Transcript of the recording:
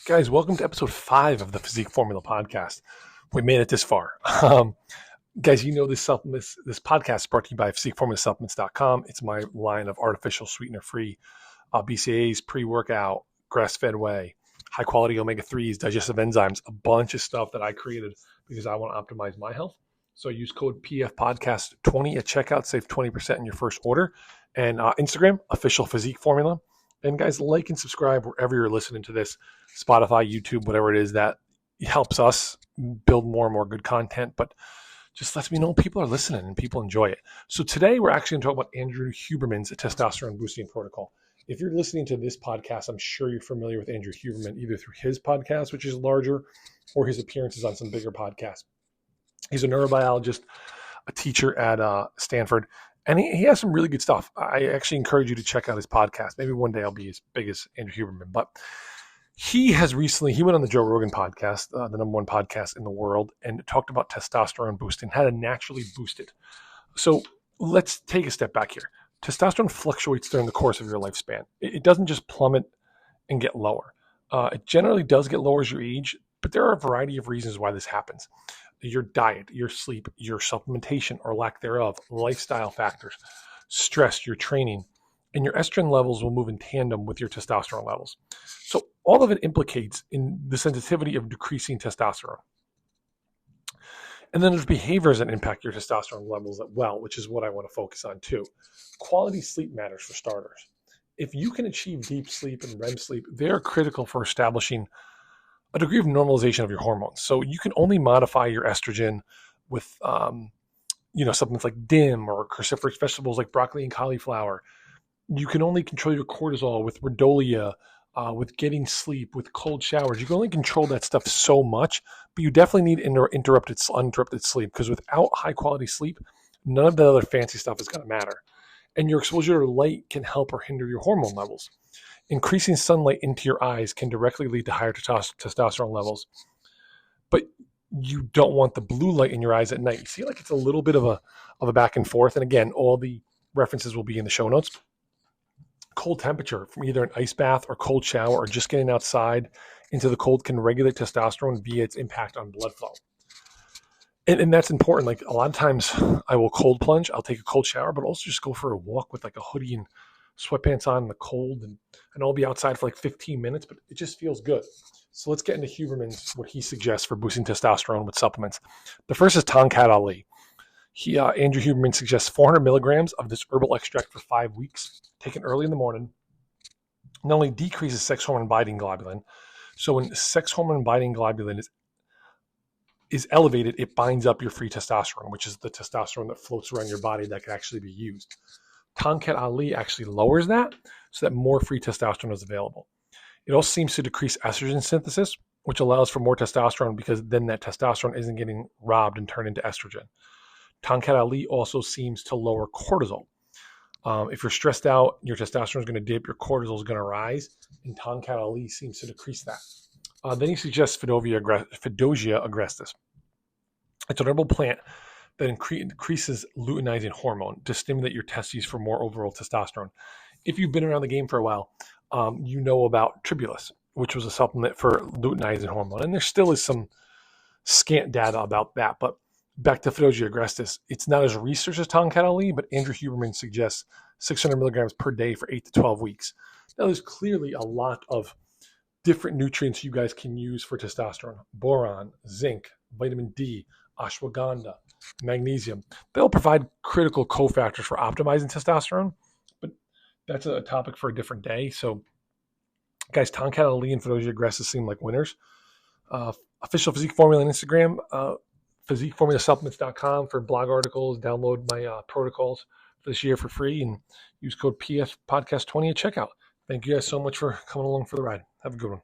Guys, welcome to episode 5 of the Physique Formula podcast. We made it this far. Guys, you know this podcast is brought to you by physiqueformulasupplements.com. It's my line of artificial sweetener-free BCAAs, pre-workout, grass-fed whey, high-quality omega-3s, digestive enzymes, a bunch of stuff that I created because I want to optimize my health. So use code PFPodcast20 at checkout, save 20% in your first order. And Instagram, official Physique Formula. And guys, like and subscribe wherever you're listening to this, Spotify, YouTube, whatever it is. That helps us build more and more good content, but just lets me know people are listening and people enjoy it. So today we're actually going to talk about Andrew Huberman's testosterone boosting protocol. If you're listening to this podcast, I'm sure you're familiar with Andrew Huberman, either through his podcast, which is larger, or his appearances on some bigger podcasts. He's a neurobiologist, a teacher at Stanford, and he has some really good stuff. I actually encourage you to check out his podcast. Maybe one day I'll be as big as Andrew Huberman. But he went on the Joe Rogan podcast, the number one podcast in the world, and talked about testosterone boosting, how to naturally boost it. So let's take a step back here. Testosterone fluctuates during the course of your lifespan. It doesn't just plummet and get lower. It generally does get lower as you age, but there are a variety of reasons why this happens. Your diet, your sleep, your supplementation or lack thereof, lifestyle factors, stress, your training, and your estrogen levels will move in tandem with your testosterone levels. So all of it implicates in the sensitivity of decreasing testosterone. And then there's behaviors that impact your testosterone levels as well, which is what I want to focus on too. Quality sleep matters for starters. If you can achieve deep sleep and REM sleep, they're critical for establishing a degree of normalization of your hormones. So you can only modify your estrogen with, supplements like DIM or cruciferous vegetables like broccoli and cauliflower. You can only control your cortisol with Redolia, with getting sleep, with cold showers. You can only control that stuff so much, but you definitely need uninterrupted sleep, because without high quality sleep, none of the other fancy stuff is going to matter. And your exposure to light can help or hinder your hormone levels. Increasing sunlight into your eyes can directly lead to higher testosterone levels, but you don't want the blue light in your eyes at night. You see, like it's a little bit of a back and forth. And again, all the references will be in the show notes. Cold temperature from either an ice bath or cold shower or just getting outside into the cold can regulate testosterone via its impact on blood flow. And that's important. Like a lot of times I will cold plunge, I'll take a cold shower, but also just go for a walk with like a hoodie and sweatpants on in the cold, and I'll be outside for like 15 minutes, but it just feels good. So let's get into Huberman's, what he suggests for boosting testosterone with supplements. The first is Tonkat Ali. Andrew Huberman suggests 400 milligrams of this herbal extract for 5 weeks, taken early in the morning. Not only decreases sex hormone binding globulin, so when sex hormone binding globulin is elevated, it binds up your free testosterone, which is the testosterone that floats around your body that can actually be used. Tonkat Ali actually lowers that so that more free testosterone is available. It also seems to decrease estrogen synthesis, which allows for more testosterone because then that testosterone isn't getting robbed and turned into estrogen. Tonkat Ali also seems to lower cortisol. If you're stressed out, your testosterone is going to dip, your cortisol is going to rise, and Tonkat Ali seems to decrease that. Then he suggests Fidosia agrestis. It's an herbal plant that increases luteinizing hormone to stimulate your testes for more overall testosterone. If you've been around the game for a while, you know about Tribulus, which was a supplement for luteinizing hormone. And there still is some scant data about that. But back to Fidosia agrestis, it's not as researched as Tonkat Ali, but Andrew Huberman suggests 600 milligrams per day for 8 to 12 weeks. Now, there's clearly a lot of different nutrients you guys can use for testosterone. Boron, zinc, vitamin D, ashwagandha, magnesium. They'll provide critical cofactors for optimizing testosterone, but that's a topic for a different day. So, guys, Tonkat Ali and Fidosia agrestis seem like winners. Official Physique Formula on Instagram, physiqueformulasupplements.com for blog articles. Download my protocols this year for free and use code PFPodcast20 at checkout. Thank you guys so much for coming along for the ride. Have a good one.